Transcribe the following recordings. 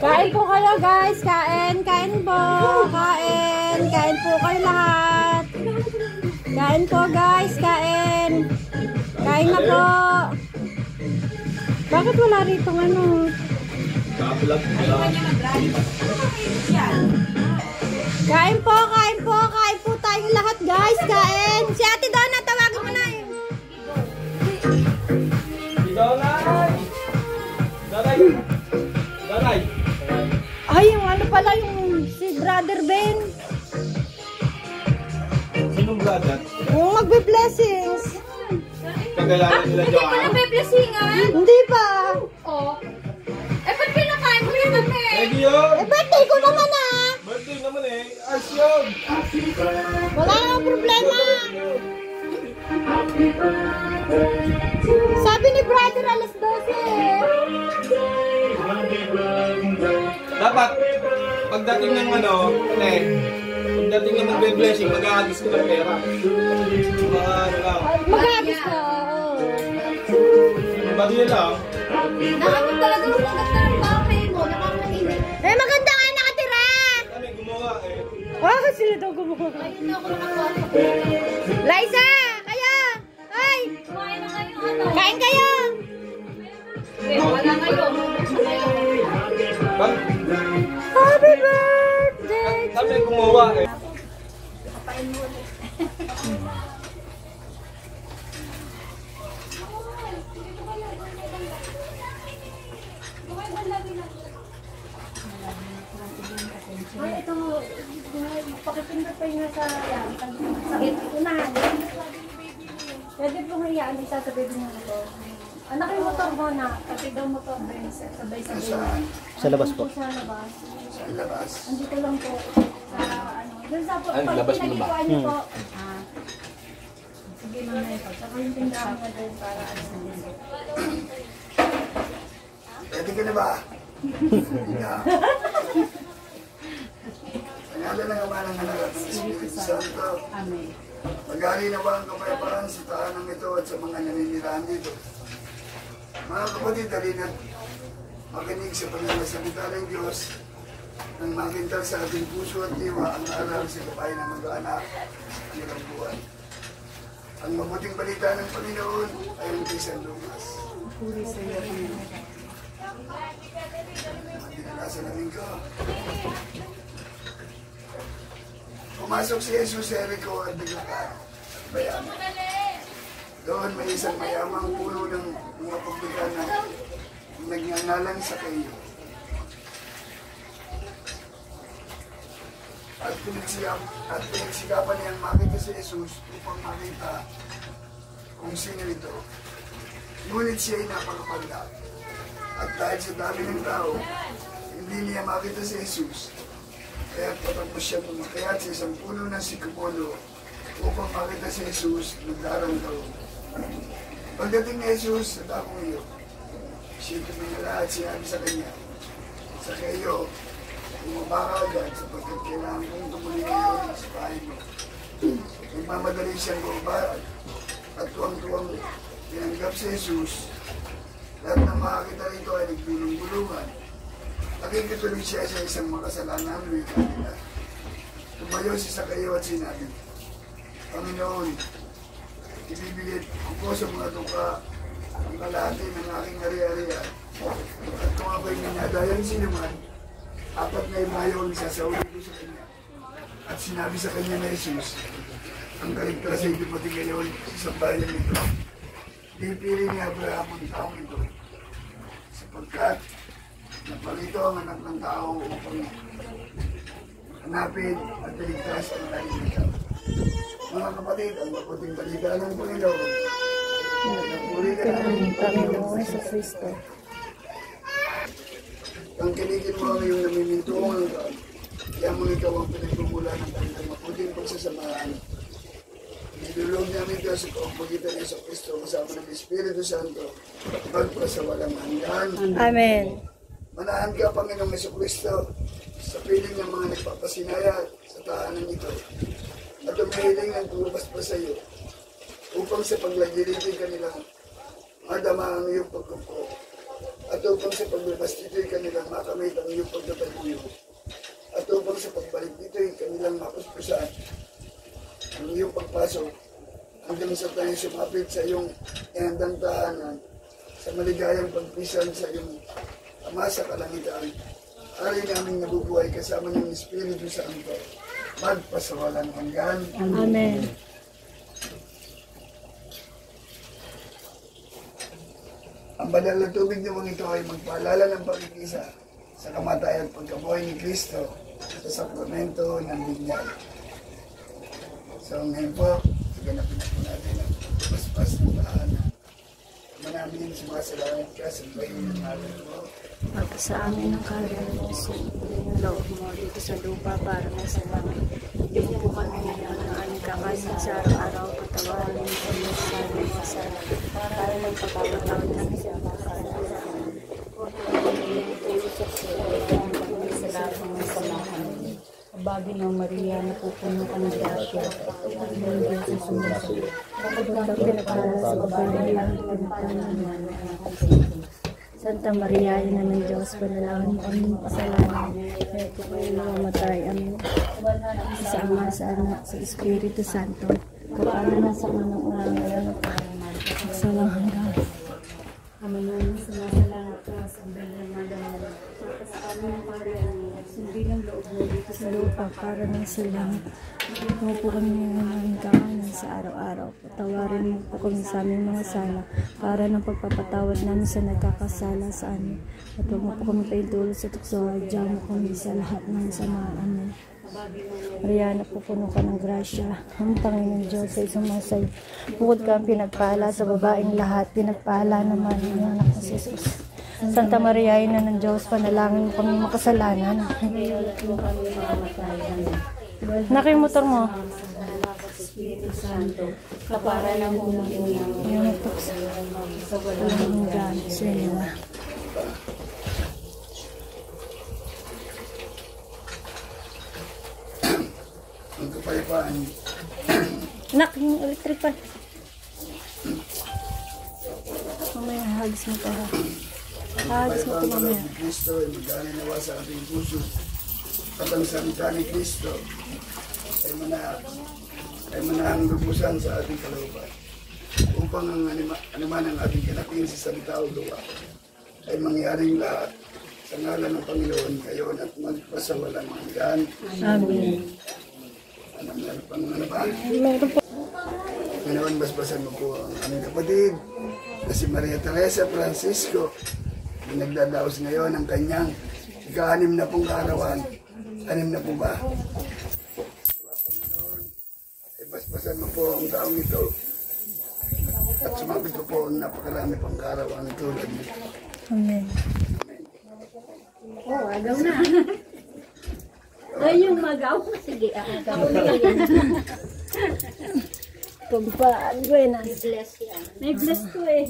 Kain po kayo guys, kain po, kain po kayo lahat. Kain po guys, kain na po. Bakit wala rito ano? Kain po tayong lahat guys, kain. Si Ate Donna, tawagin mo na yun. Donay. Ay, yung ano pala, yung si Brother Ben. Sinong brother? Yung magbe-blessings. Kagalanan nila Hindi Joanna. pa na-blessingan? Hindi pa. Oo. Eh, ba't pinakain mo yun kami? Pwede yun. Eh, birthday ko naman ah. Birthday naman eh. Ars yun. Wala nang problema. Sabi ni Brother alas 12 eh. Dapat, pagdating ng ano, pagdating ng magbe-blessing, mag-aagis ko ng pera. Mga ano lang. Mag-agis ka. Ba't yun lang? Nakapag talaga yung maganda ng bahay mo. Nakakainit. Eh, maganda nga nakatira. Kami gumawa eh. Wow, sila daw gumawa. Ayun na ako nakakuha. Liza, kayo. Ay, Kumain na kayo ano? kain kayo. Eh, wala kayo. Happy birthday. Kami gumawa eh. Kapain mo ulit. Ay, ito. Pakipindot pa yung sa sakit. Unahan. Pwede pong hayaan isa sa baby mo ito. Anak yung motor mo na. Pati daw motor din. Sabay-sabay. Sa labas po. Sa labas. Sa labas. Andito lang po. Sa ano. Doon sa po. Ay, labas mo ba? Pinagikuan niyo po. Sige lang na ito. Saka yung tindahan mo doon para ano. Pwede ka na ba? Pangalan ng Ama ng Anak at ng Espiritu Santo. Amen. Maghari na ba ang kapayapaan sa tahanang ito at sa mga naninirahan dito? Mga kapatid, halina makinig sa pananasalita ng Diyos nang makintal sa ating puso at diwa ang aral sa kabayan ng mag-anak ng ilang buwan. Ang mabuting balita ng Panginoon ay ang kay San Lucas. Puri sa iyo. Pinakasalamin ko. Pumasok si Jesus sa Jericho at biglang bayan. Doon may isang mayamang puno ng mga publikan na nagngangalan sa kayo. At pinagsikapan niyang makita si Jesus upang makita kung sino ito. Ngunit siya ay napakapagda. At dahil sa dami ng tao, hindi niya makita si Jesus. Kaya patapos siya pumakayat sa isang puno ng sikapolo upang makita si Jesus nagdarang daw. Pagdating ni Jesus sa dakong iyo, siya tuminala at sinabi sa kanya, sa kayo, bumaba ka agad sapagkat kailangan kong tumuli ngayon sa bahay mo. Nagmamadali siyang bumaba at tuwang-tuwang tinanggap si Jesus. Lahat ng makakita rito ay nagbulong-bulungan. Nakikituloy siya sa isang makasalanan ng kanila. Tumayo si Sakayo at sinabi, Panginoon, ibibigay ko sa mga tuka ang kalahati ng aking ari-arian. At kung ako'y minadayan sinuman, 4 na imayon sasauli ko sa kanya. At sinabi sa kanya na Jesus, ang kaligtas ay dumating ngayon sa bayan nito. Pipili ni Abraham ang taong ito. Sapagkat napalito ang anak ng tao upang hanapin at taligtas ang nalilitaw. Mga kapatid, ang mabuting balita ng Panginoon. Napuri ka namin ng Panginoon sa Kristo. Ang kinigin mo ang iyong namimintuong hanggang, kaya mo ikaw ang pinagmumula ng kanilang mabuting pagsasamahan. Nilulog namin ka sa pagpagitan niya sa Kristo kasama ng Espiritu Santo, pagpa sa walang hanggan. Amen. Manahan ka, Panginoong Jesucristo, sa piling ng mga nagpapasinaya sa tahanan ito, at umihiling ng tumabas pa sa iyo, upang sa paglagilitin kanilang madama ang iyong pagkupo, at upang sa paglabas dito'y kanilang makamit ang iyong pagtataguyo, at upang sa pagbalik dito'y kanilang mapuspusan ang iyong pagpasok, hanggang sa tayo sumapit sa iyong ihandang tahanan, sa maligayang pagpisan sa iyong Ama sa kalangitan. Ari namin nabubuhay kasama ng Espiritu Santo, magpasawalang hanggan. Amen. Ang banal na tubig namang ito ay magpaalala ng pagkikisa sa kamatayan at pagkabuhay ni Kristo sa sakramento ng binyag. So ngayon po, ganapin po natin ang paspas ng tahanan. Manamin sumasalamat ka sa bayan ng namin mo. At sa amin ang kaluluwa ng loob mo dito sa lupa para na sa langit. Hindi po kami ang aming kakainin sa araw-araw, patawarin mo kami sa aming kasalanan para magpapatawad namin sa mga kasalanan. Sa lahat ng masalahan. Abagi ng Maria, napupuno ka ng grasya. Ang Diyos ay sumasagot. Kapag ka pinagpala sa babae, ang pinagpala Santa Maria, ina ng Diyos, panalangin mo kami kasalanan. Kaya po kayo namamatay. Amen. Sa Ama, sa Anak, sa Espiritu Santo. Kapala na sa unang ngayon at sa walang hanggan. Ama namin, sumasalangat ka sa bilang madalala. Sa amin ang pariyan mo, sindi ng loob mo dito sa lupa para ng sa langit. Ikaw po kami ng kakanan sa araw-araw. Patawarin mo po kami sa aming mga sala para ng pagpapatawad namin sa nagkakasala sa amin. At huwag mo po kami paintulot sa tukso. Diyan mo kami sa lahat ng sama. Amen. Mariana, pupuno ka ng grasya. Ang Panginoon Diyos ay sumasay. Bukod ka ang pinagpala sa babaeng lahat. Pinagpala naman ang anak ni Jesus. Santa Maria, ina ng Diyos, panalangin mo kami makasalanan. Anak, yung motor mo. Espiritu Santo, kapara ng unang-unang Yung motor sa walang hanggan sa iyo. Ang kapayapaan, Anak, yung electric pan. Mamaya, hagis mo to ha. Hagis mo to mamaya. ni Kristo ay magdali nawa sa ating puso. At ang salita ni Kristo ay manahang lubusan sa ating kalooban. upang ang anuman ang ating kinatingin sa salita o gawa ay mangyaring lahat sa ngalan ng Panginoon ngayon at magpasawalang hanggan. Amen. Ano pang ano ba? Ngayon, basbasan mo po ang aming kapatid na si Maria Teresa Francisco na nagdadaos ngayon ang kanyang ika-6 na pong kaarawan. 6 na po ba? Panginoon, ay basbasan mo po ang taong ito at sumapit mo po ang napakarami pang kaarawan tulad nito. Amen. Oh, agaw na. Ay, yung magaw. Sige, agaw na yun. Kumpaan, buenas. May bless ko eh.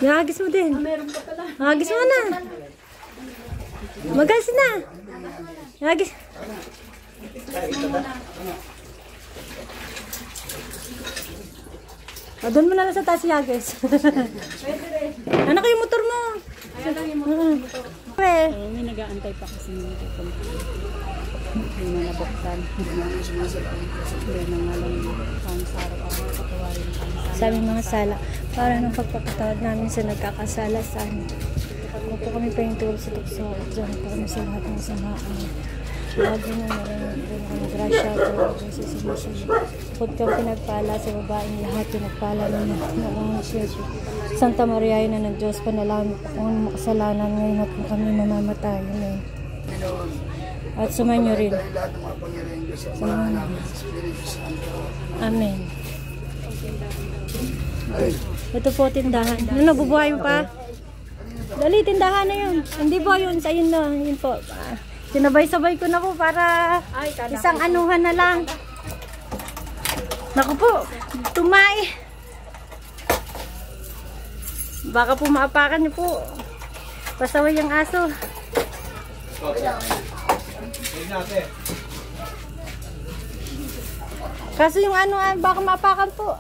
Nagagis mo din. Meron pa pala. Nagagis mo na. Magas na. Nagagis. Doon mo na lang sa taas, Yagis. Ano kayo motor mo? Ayaw lang yung motor. May nag-aantay pa kasi ng motor. May mga nabuksan. May mga lang pangsara pa mga katawarin. Sabi mga sala, para nung pagpapatawad namin sa nagkakasala sa amin. Huwag po kami pahintulog sa tukso at dyan po kami sa lahat ng samaan. Lagi na narin ng grasya at sa sinusunod. Bukod kang pinagpala sa babaeng lahat, pinagpala ng noong Yesu. Santa Maria na ng Diyos, panalangin po kung makasalanan ngayon at kung kami mamamatay. Amen. At sumainyo rin. Dahil lahat ng mga pangyarihan Diyos sa mga namin sa Espiritu Santo. Amen. Ay, Ito po tindahan. Ano, nabubuhay mo pa? Dali, tindahan na yun. Hindi po yun. Sa yun na. Yun po. Sinabay-sabay ko na po para isang anuhan na lang. Naku po, tumay. Baka po maapakan niyo po. Pasaway ang aso. Kaso yung ano, baka maapakan po.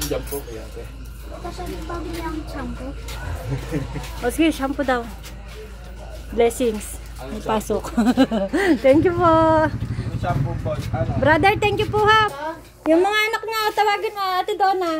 Diyan po kaya ate. O sige, shampoo daw. Blessings. May pasok. Thank you po. Shampoo po. Ano? Brother, thank you po ha. Yung mga anak niya, tawagin mo, Ate Donna.